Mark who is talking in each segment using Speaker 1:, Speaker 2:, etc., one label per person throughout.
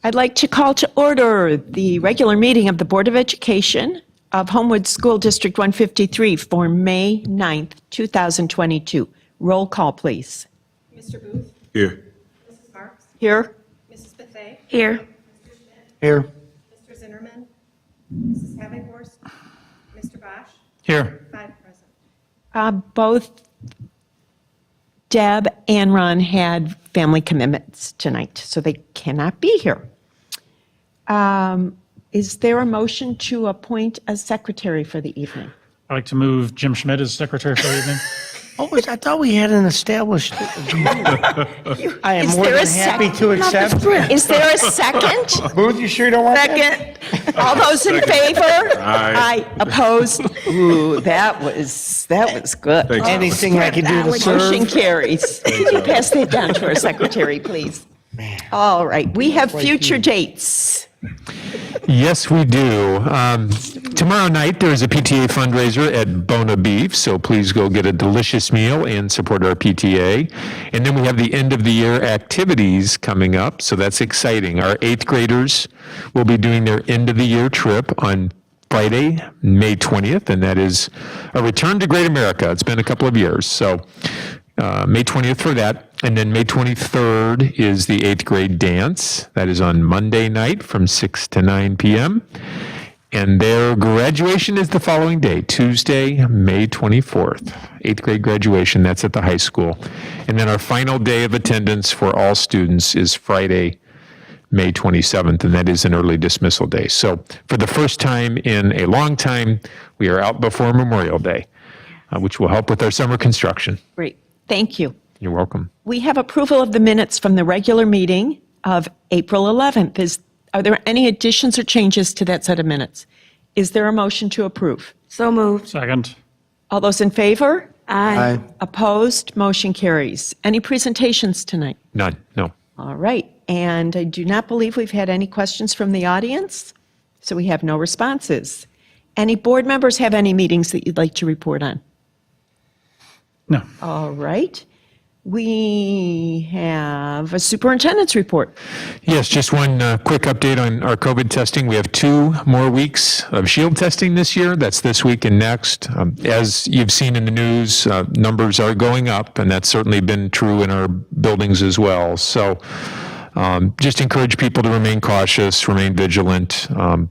Speaker 1: I'd like to call to order the regular meeting of the Board of Education of Homewood School District 153 for May 9th, 2022. Roll call, please.
Speaker 2: Mr. Booth?
Speaker 3: Here.
Speaker 2: Mrs. Marks?
Speaker 1: Here.
Speaker 2: Mrs. Pta?
Speaker 1: Here.
Speaker 2: Mr. Schmidt?
Speaker 3: Here.
Speaker 2: Mr. Zinnerman? Mrs. Havinghorst? Mr. Bosch?
Speaker 3: Here.
Speaker 2: 5 present.
Speaker 1: Both Deb and Ron had family commitments tonight, so they cannot be here. Is there a motion to appoint a secretary for the evening?
Speaker 4: I'd like to move Jim Schmidt as secretary for the evening.
Speaker 3: I thought we had an established. I am
Speaker 1: Is
Speaker 3: more
Speaker 1: there
Speaker 3: than
Speaker 1: a
Speaker 3: happy
Speaker 1: second?
Speaker 3: to accept.
Speaker 1: Is there a second?
Speaker 3: Booth, you sure you don't want that?
Speaker 1: Second. All those in favor? Aye. Opposed? Ooh, that was good.
Speaker 3: Thanks. Anything I can do to
Speaker 1: Motion
Speaker 3: serve.
Speaker 1: carries. Can you pass that down to our secretary, please? All right, we have future dates.
Speaker 5: Yes, we do. Tomorrow night, there is a PTA fundraiser at Bona Beef, so please go get a delicious meal and support our PTA. And then we have the end of the year activities coming up, so that's exciting. Our 8th graders will be doing their end of the year trip on Friday, May 20th, and that is a return to Great America. It's been a couple of years, so May 20th for that. And then May 23rd is the 8th grade dance. That is on Monday night from 6 to 9 p.m. And their graduation is the following day, Tuesday, May 24th. 8th grade graduation, that's at the high school. And then our final day of attendance for all students is Friday, May 27th, and that is an early dismissal day. So for the first time in a long time, we are out before Memorial Day, which will help with our summer construction.
Speaker 1: Great, thank you.
Speaker 5: You're welcome.
Speaker 1: We have approval of the minutes from the regular meeting of April 11th. Are there any additions or changes to that set of minutes? Is there a motion to approve?
Speaker 6: So moved.
Speaker 4: Second.
Speaker 1: All those in favor?
Speaker 6: Aye.
Speaker 1: Opposed? Motion carries. Any presentations tonight?
Speaker 5: None, no.
Speaker 1: All right, and I do not believe we've had any questions from the audience, so we have no responses. Any board members have any meetings that you'd like to report on?
Speaker 4: No.
Speaker 1: All right. We have a superintendent's report.
Speaker 5: Yes, just one quick update on our COVID testing. We have 2 more weeks of shield testing this year. That's this week and next. As you've seen in the news, numbers are going up, and that's certainly been true in our buildings as well. So just encourage people to remain cautious, remain vigilant.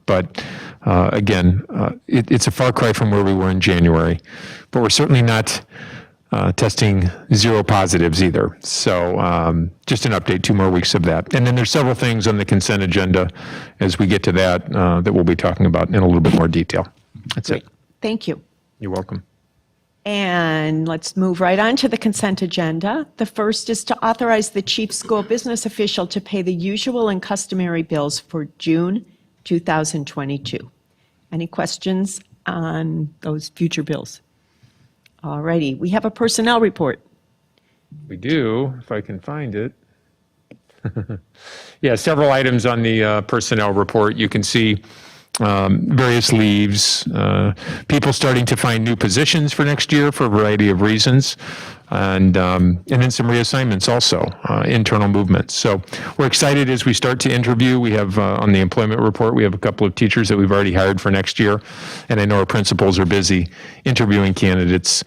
Speaker 5: But again, it's a far cry from where we were in January. But we're certainly not testing 0 positives either. So just an update, 2 more weeks of that. And then there's several things on the consent agenda as we get to that that we'll be talking about in a little bit more detail. That's
Speaker 1: Great.
Speaker 5: it.
Speaker 1: Thank you.
Speaker 5: You're welcome.
Speaker 1: And let's move right on to the consent agenda. The first is to authorize the chief school business official to pay the usual and customary bills for June 2022. Any questions on those future bills? All righty, we have a personnel report.
Speaker 5: We do, if I can find it. Yeah, several items on the personnel report. You can see various leaves, people starting to find new positions for next year for a variety of reasons, and then some reassignments also, internal movements. So we're excited as we start to interview. We have on the employment report, we have a couple of teachers that we've already hired for next year, and I know our principals are busy interviewing candidates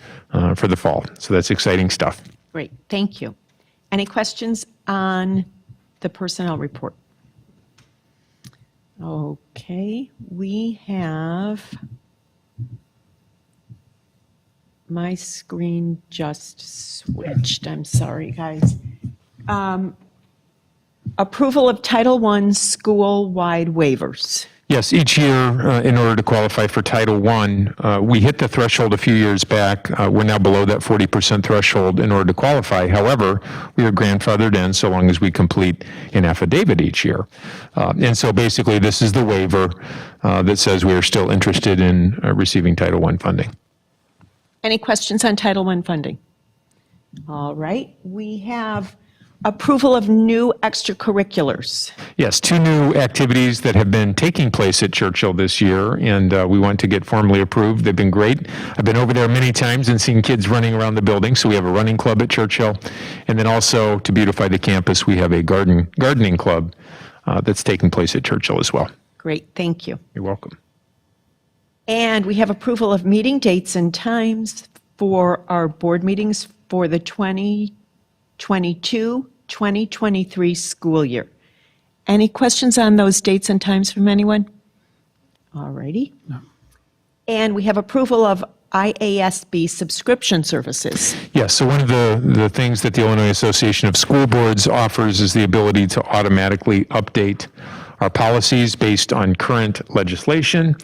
Speaker 5: for the fall. So that's exciting stuff.
Speaker 1: Great, thank you. Any questions on the personnel report? Okay, we have, my screen just switched. I'm sorry, guys. Approval of Title I school-wide waivers.
Speaker 5: Yes, each year, in order to qualify for Title I, we hit the threshold a few years back. We're now below that 40% threshold in order to qualify. However, we are grandfathered in so long as we complete an affidavit each year. And so basically, this is the waiver that says we are still interested in receiving Title I funding.
Speaker 1: Any questions on Title I funding? All right, we have approval of new extracurriculars.
Speaker 5: Yes, 2 new activities that have been taking place at Churchill this year, and we want to get formally approved. They've been great. I've been over there many times and seen kids running around the building. So we have a running club at Churchill, and then also to beautify the campus, we have a gardening club that's taking place at Churchill as well.
Speaker 1: Great, thank you.
Speaker 5: You're welcome.
Speaker 1: And we have approval of meeting dates and times for our board meetings for the 2022-2023 school year. Any questions on those dates and times from anyone? All righty. No. And we have approval of Iasb subscription services.
Speaker 5: Yes, so one of the things that the Illinois Association of School Boards offers is the ability to automatically update our policies based on current legislation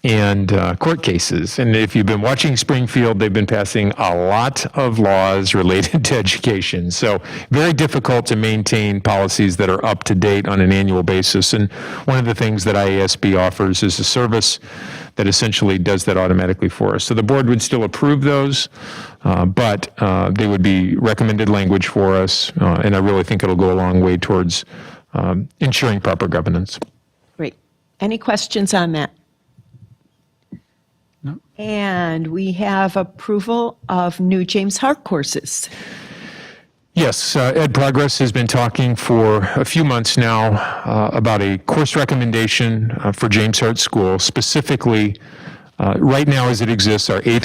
Speaker 5: and court cases. And if you've been watching Springfield, they've been passing a lot of laws related to education. So very difficult to maintain policies that are up to date on an annual basis. And one of the things that IASB offers is a service that essentially does that automatically for us. So the board would still approve those, but they would be recommended language for us. And I really think it'll go a long way towards ensuring proper governance.
Speaker 1: Great. Any questions on that?
Speaker 4: No.
Speaker 1: And we have approval of new James Hart courses.
Speaker 5: Yes, Ed Progress has been talking for a few months now about a course recommendation for James Hart School. Specifically, right now as it exists, our 7th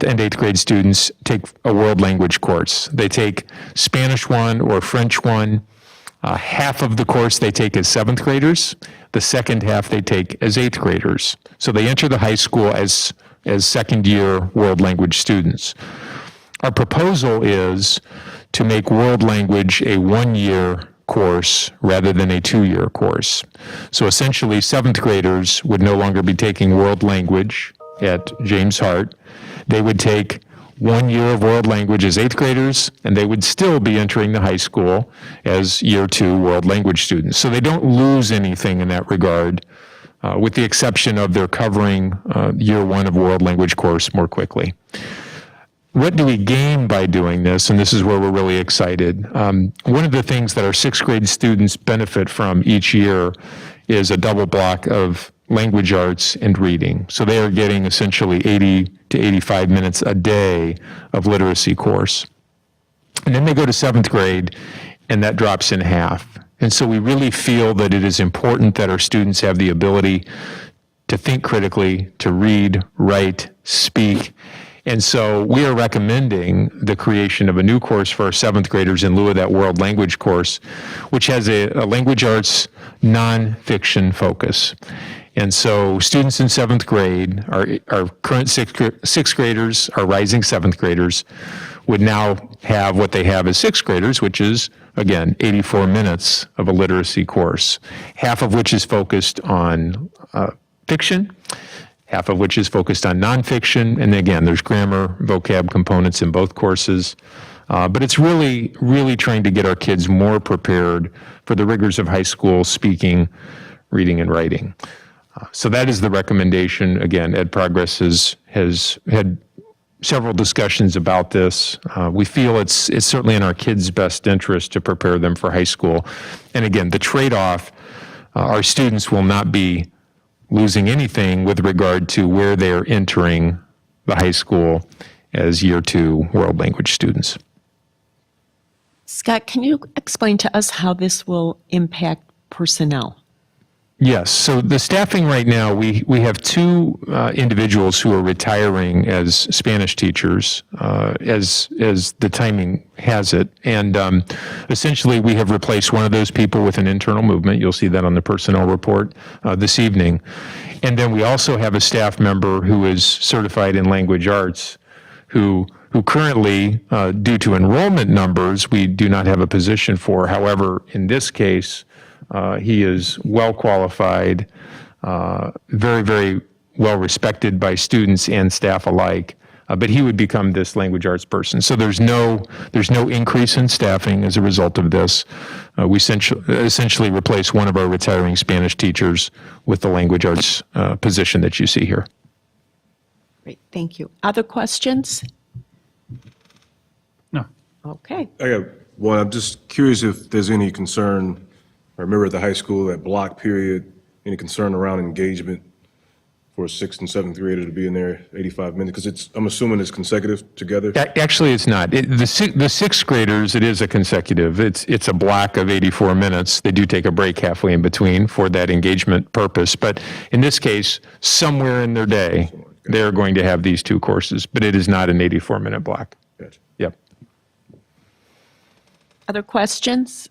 Speaker 5: and 8th grade students take a world language course. They take Spanish 1 or French 1. Half of the course they take as 7th graders. The second half they take as 8th graders. So they enter the high school as second-year world language students. Our proposal is to make world language a 1-year course rather than a 2-year course. So essentially, 7th graders would no longer be taking world language at James Hart. They would take 1 year of world language as 8th graders, and they would still be entering the high school as year 2 world language students. So they don't lose anything in that regard, with the exception of their covering year 1 of world language course more quickly. What do we gain by doing this? And this is where we're really excited. One of the things that our 6th grade students benefit from each year is a double block of language arts and reading. So they are getting essentially 80 to 85 minutes a day of literacy course. And then they go to 7th grade, and that drops in half. And so we really feel that it is important that our students have the ability to think critically, to read, write, speak. And so we are recommending the creation of a new course for our 7th graders in lieu of that world language course, which has a language arts nonfiction focus. And so students in 7th grade, our current 6th graders, our rising 7th graders, would now have what they have as 6th graders, which is, again, 84 minutes of a literacy course, half of which is focused on fiction, half of which is focused on nonfiction. And again, there's grammar, vocab components in both courses. But it's really, really trying to get our kids more prepared for the rigors of high school speaking, reading, and writing. So that is the recommendation. Again, Ed Progress has had several discussions about this. We feel it's certainly in our kids' best interest to prepare them for high school. And again, the trade-off, our students will not be losing anything with regard to where they're entering the high school as year 2 world language students.
Speaker 1: Scott, can you explain to us how this will impact personnel?
Speaker 5: Yes. So the staffing right now, we have 2 individuals who are retiring as Spanish teachers, as the timing has it. And essentially, we have replaced one of those people with an internal movement. You'll see that on the personnel report this evening. And then we also have a staff member who is certified in language arts, who currently, due to enrollment numbers, we do not have a position for. However, in this case, he is well qualified, very, very well respected by students and staff alike. But he would become this language arts person. So there's no increase in staffing as a result of this. We essentially replace one of our retiring Spanish teachers with the language arts position that you see here.
Speaker 1: Great, thank you. Other questions?
Speaker 4: No.
Speaker 1: Okay.
Speaker 6: I got one. I'm just curious if there's any concern, I remember at the high school, that block period, any concern around engagement for a sixth and seventh grader to be in there 85 minutes? Because I'm assuming it's consecutive together?
Speaker 5: Actually, it's not. The sixth graders, it is a consecutive. It's a block of 84 minutes. They do take a break halfway in between for that engagement purpose. But in this case, somewhere in their day, they're going to have these two courses, but it is not an 84-minute block.
Speaker 6: Gotcha.
Speaker 5: Yep.
Speaker 1: Other questions?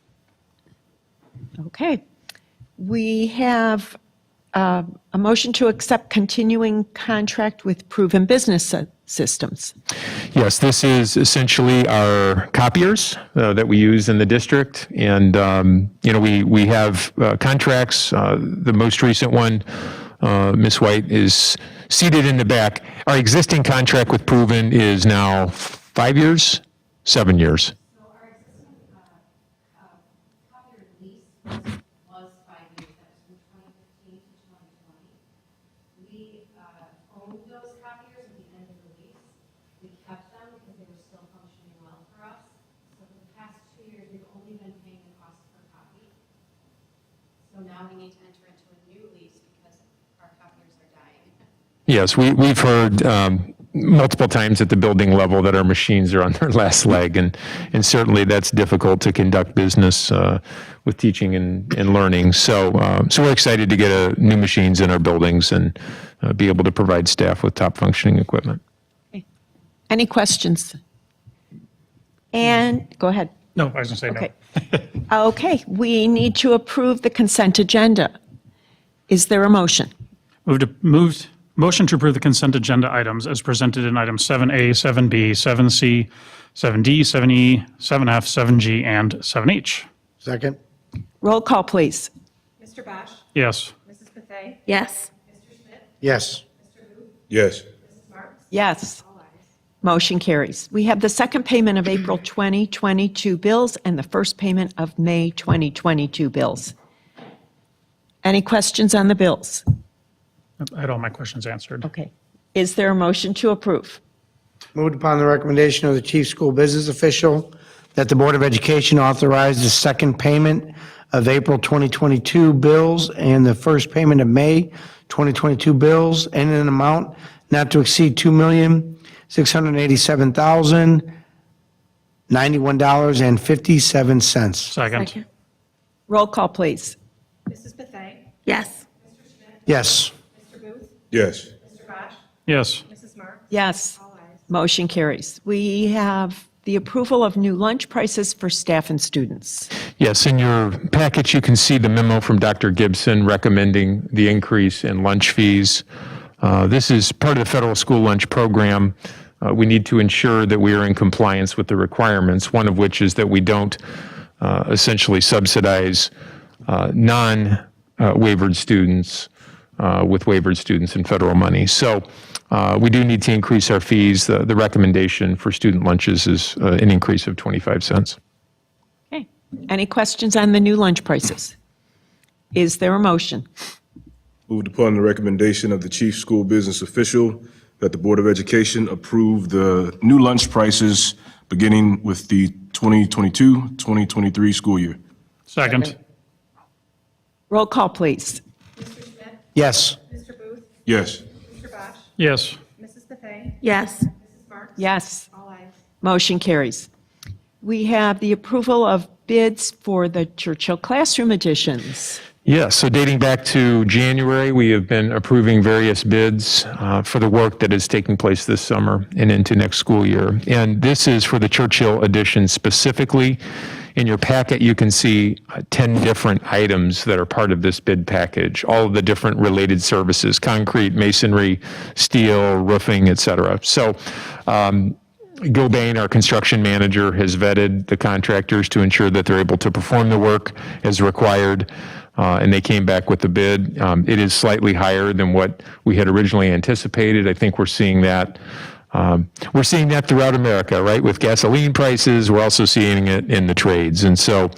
Speaker 1: Okay. We have a motion to accept continuing contract with Proven Business Systems.
Speaker 5: Yes, this is essentially our copiers that we use in the district. And, we have contracts. The most recent one, Ms. White, is seated in the back. Our existing contract with Proven is now 5 years, 7 years.
Speaker 7: So our existing copier lease was 5 years, that was from 2015 to 2020. We owned those copiers at the end of the lease. We kept them because they were still functioning well for us. So for the past 2 years, we've only been paying the cost per copy. So now we need to enter into a new lease because our copiers are dying.
Speaker 5: Yes, we've heard multiple times at the building level that our machines are on their last leg, and certainly that's difficult to conduct business with teaching and learning. So we're excited to get new machines in our buildings and be able to provide staff with top functioning equipment.
Speaker 1: Any questions? And, go ahead.
Speaker 4: No, I was going to say no.
Speaker 1: Okay. Okay, we need to approve the consent agenda. Is there a motion?
Speaker 4: Motion to approve the consent agenda items as presented in items 7A, 7B, 7C, 7D, 7E, 7F, 7G, and 7H.
Speaker 3: Second?
Speaker 1: Roll call, please.
Speaker 2: Mr. Bosch?
Speaker 4: Yes.
Speaker 2: Mrs. Bethay?
Speaker 7: Yes.
Speaker 2: Mr. Schmidt?
Speaker 3: Yes.
Speaker 2: Mr. Booth?
Speaker 6: Yes.
Speaker 2: Mrs. Marks?
Speaker 1: Yes.
Speaker 2: All ayes.
Speaker 1: Motion carries. We have the second payment of April 2022 bills and the first payment of May 2022 bills. Any questions on the bills?
Speaker 4: I had all my questions answered.
Speaker 1: Okay. Is there a motion to approve?
Speaker 3: Moved upon the recommendation of the chief school business official that the Board of Education authorize the second payment of April 2022 bills and the first payment of May 2022 bills in an amount not to exceed $2,687,091.57.
Speaker 4: Second.
Speaker 1: Roll call, please.
Speaker 2: Mrs. Bethay?
Speaker 7: Yes.
Speaker 2: Mr. Schmidt?
Speaker 3: Yes.
Speaker 2: Mr. Booth?
Speaker 6: Yes.
Speaker 2: Mr. Bosch?
Speaker 4: Yes.
Speaker 2: Mrs. Marks?
Speaker 1: Yes.
Speaker 2: All ayes.
Speaker 1: Motion carries. We have the approval of new lunch prices for staff and students.
Speaker 5: Yes, in your package, you can see the memo from Dr. Gibson recommending the increase in lunch fees. This is part of the federal school lunch program. We need to ensure that we are in compliance with the requirements, one of which is that we don't essentially subsidize non-waivered students with waivered students and federal money. So we do need to increase our fees. The recommendation for student lunches is an increase of 25 cents.
Speaker 1: Okay. Any questions on the new lunch prices? Is there a motion?
Speaker 6: Moved upon the recommendation of the chief school business official that the Board of Education approve the new lunch prices beginning with the 2022-2023 school year.
Speaker 4: Second.
Speaker 1: Roll call, please.
Speaker 2: Mr. Schmidt?
Speaker 3: Yes.
Speaker 2: Mr. Booth?
Speaker 6: Yes.
Speaker 2: Mr. Bosch?
Speaker 4: Yes.
Speaker 2: Mrs. Bethay?
Speaker 7: Yes.
Speaker 2: Mrs. Marks?
Speaker 1: Yes.
Speaker 2: All ayes.
Speaker 1: Motion carries. We have the approval of bids for the Churchill classroom additions.
Speaker 5: Yes, so dating back to January, we have been approving various bids for the work that is taking place this summer and into next school year. And this is for the Churchill addition specifically. In your packet, you can see 10 different items that are part of this bid package, all of the different related services, concrete, masonry, steel, roofing, et cetera. So Gil Bain, our construction manager, has vetted the contractors to ensure that they're able to perform the work as required. And they came back with the bid. It is slightly higher than what we had originally anticipated. I think we're seeing that. We're seeing that throughout America, right? With gasoline prices, we're also seeing it in the trades. And so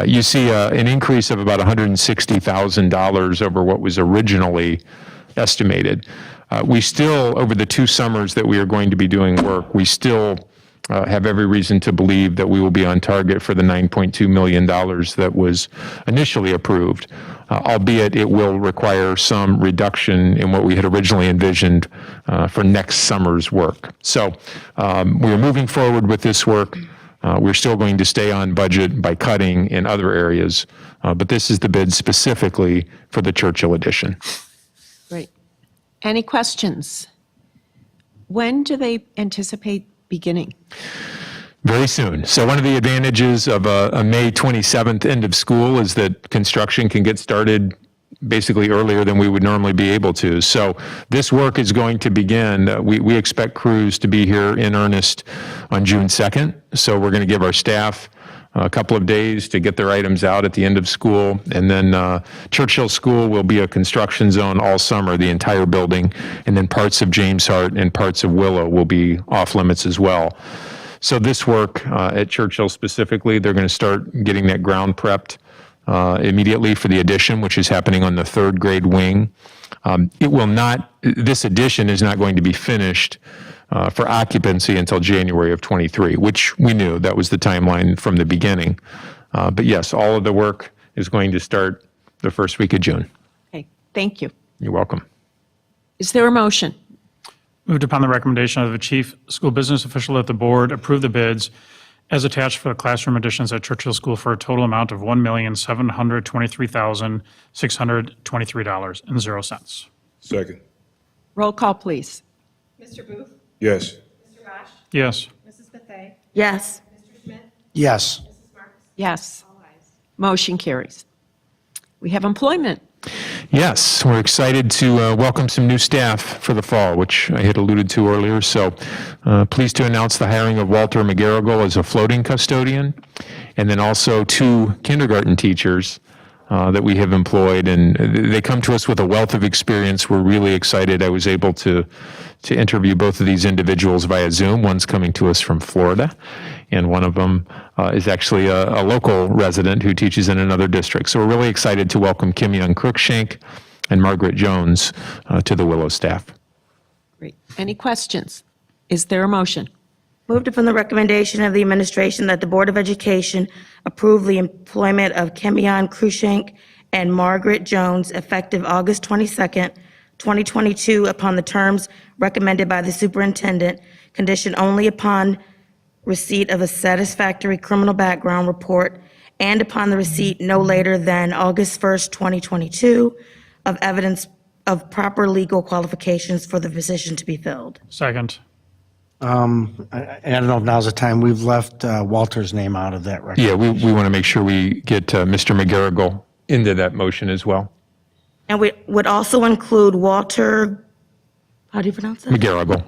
Speaker 5: you see an increase of about $160,000 over what was originally estimated. We still, over the 2 summers that we are going to be doing work, we still have every reason to believe that we will be on target for the $9.2 million that was initially approved, albeit it will require some reduction in what we had originally envisioned for next summer's work. So we're moving forward with this work. We're still going to stay on budget by cutting in other areas, but this is the bid specifically for the Churchill addition.
Speaker 1: Great. Any questions? When do they anticipate beginning?
Speaker 5: Very soon. So one of the advantages of a May 27th end of school is that construction can get started basically earlier than we would normally be able to. So this work is going to begin. We expect crews to be here in earnest on June 2nd. So we're going to give our staff a couple of days to get their items out at the end of school. And then Churchill School will be a construction zone all summer, the entire building. And then parts of James Hart and parts of Willow will be off limits as well. So this work at Churchill specifically, they're going to start getting that ground prepped immediately for the addition, which is happening on the third grade wing. This addition is not going to be finished for occupancy until January of 23, which we knew that was the timeline from the beginning. But yes, all of the work is going to start the first week of June.
Speaker 1: Okay, thank you.
Speaker 5: You're welcome.
Speaker 1: Is there a motion?
Speaker 4: Moved upon the recommendation of the chief school business official that the board approve the bids as attached for the classroom additions at Churchill School for a total amount of $1,723,623.00.
Speaker 6: Second.
Speaker 1: Roll call, please.
Speaker 2: Mr. Booth?
Speaker 6: Yes.
Speaker 2: Mr. Bosch?
Speaker 4: Yes.
Speaker 2: Mrs. Bethay?
Speaker 8: yes,
Speaker 2: Mr. Schmidt?
Speaker 3: Yes.
Speaker 2: Mrs. Marks?
Speaker 1: Yes.
Speaker 2: All ayes.
Speaker 1: Motion carries. We have employment.
Speaker 5: Yes, we're excited to welcome some new staff for the fall, which I had alluded to earlier. So pleased to announce the hiring of Walter McGarrigle as a floating custodian, and then also 2 kindergarten teachers that we have employed. And they come to us with a wealth of experience. We're really excited. I was able to interview both of these individuals via Zoom. One's coming to us from Florida, and one of them is actually a local resident who teaches in another district. So we're really excited to welcome Kim Young Crookshank and Margaret Jones to the Willow staff.
Speaker 1: Great. Any questions? Is there a motion?
Speaker 8: moved upon the recommendation of the administration that the Board of Education approve the employment of Kemion Krushank and Margaret Jones effective August 22nd, 2022, upon the terms recommended by the superintendent, conditioned only upon receipt of a satisfactory criminal background report and upon the receipt no later than August 1st, 2022, of evidence of proper legal qualifications for the position to be filled.
Speaker 4: Second.
Speaker 3: I don't know if now's the time. We've left Walter's name out of that record.
Speaker 5: Yeah, we want to make sure we get Mr. McGarrigle into that motion as well.
Speaker 8: And we would also include Walter, how do you pronounce that?
Speaker 5: McGarrigle.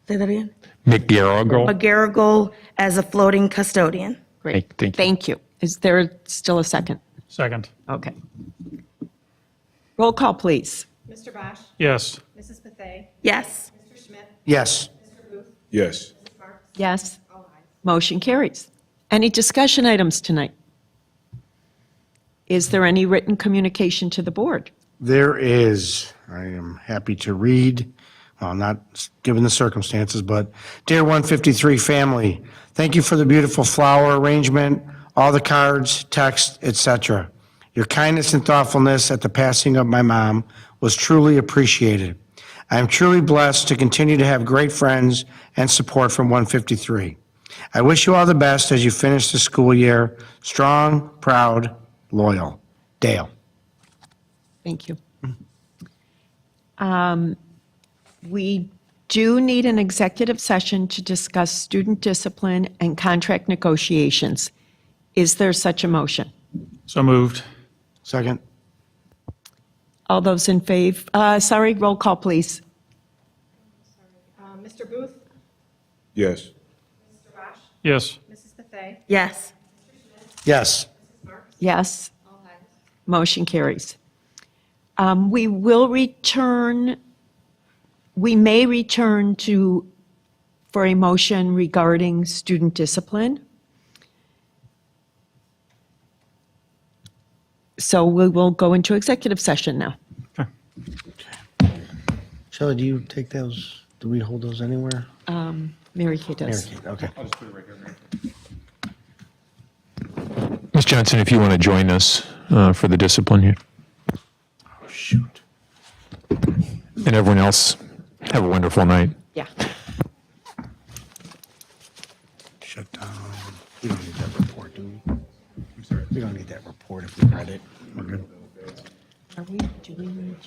Speaker 8: Say that again?
Speaker 5: McGarrigle.
Speaker 8: McGarrigle as a floating custodian.
Speaker 1: Great.
Speaker 5: Thank you.
Speaker 1: Thank you. Is there still a second?
Speaker 4: Second.
Speaker 1: Okay. Roll call, please.
Speaker 2: Mr. Bosch?
Speaker 4: Yes.
Speaker 2: Mrs. Bethay?
Speaker 8: Yes.
Speaker 2: Mr. Schmidt?
Speaker 3: Yes.
Speaker 2: Mr. Booth?
Speaker 6: Yes.
Speaker 2: Mrs. Marks?
Speaker 1: Yes.
Speaker 2: All ayes.
Speaker 1: Motion carries. Any discussion items tonight? Is there any written communication to the board?
Speaker 3: There is. I am happy to read, well, not given the circumstances, but Dear 153 family, thank you for the beautiful flower arrangement, all the cards, text, etc. Your kindness and thoughtfulness at the passing of my mom was truly appreciated. I am truly blessed to continue to have great friends and support from 153. I wish you all the best as you finish the school year. Strong, proud, loyal. Dale.
Speaker 1: Thank you. We do need an executive session to discuss student discipline and contract negotiations. Is there such a motion?
Speaker 4: So moved.
Speaker 3: Second.
Speaker 1: All those in favor, roll call, please.
Speaker 2: Mr. Booth?
Speaker 6: Yes.
Speaker 2: Mr. Bosch?
Speaker 4: Yes.
Speaker 2: Mrs. Bethay?
Speaker 8: Yes.
Speaker 3: Yes.
Speaker 2: Mrs. Marks?
Speaker 1: Yes.
Speaker 2: All ayes.
Speaker 1: Motion carries. We will return, we may return for a motion regarding student discipline. So we will go into executive session now.
Speaker 3: Shelley, do you take those? Do we hold those anywhere?
Speaker 1: Mary Kay does.
Speaker 3: Okay.
Speaker 5: Ms. Johnson, if you want to join us for the discipline here.
Speaker 3: Oh, shoot.
Speaker 5: And everyone else, have a wonderful night.
Speaker 1: Yeah.
Speaker 3: Shut down. We don't need that report, do we? We don't need that report if we read it. We're good.
Speaker 1: Are we, do we need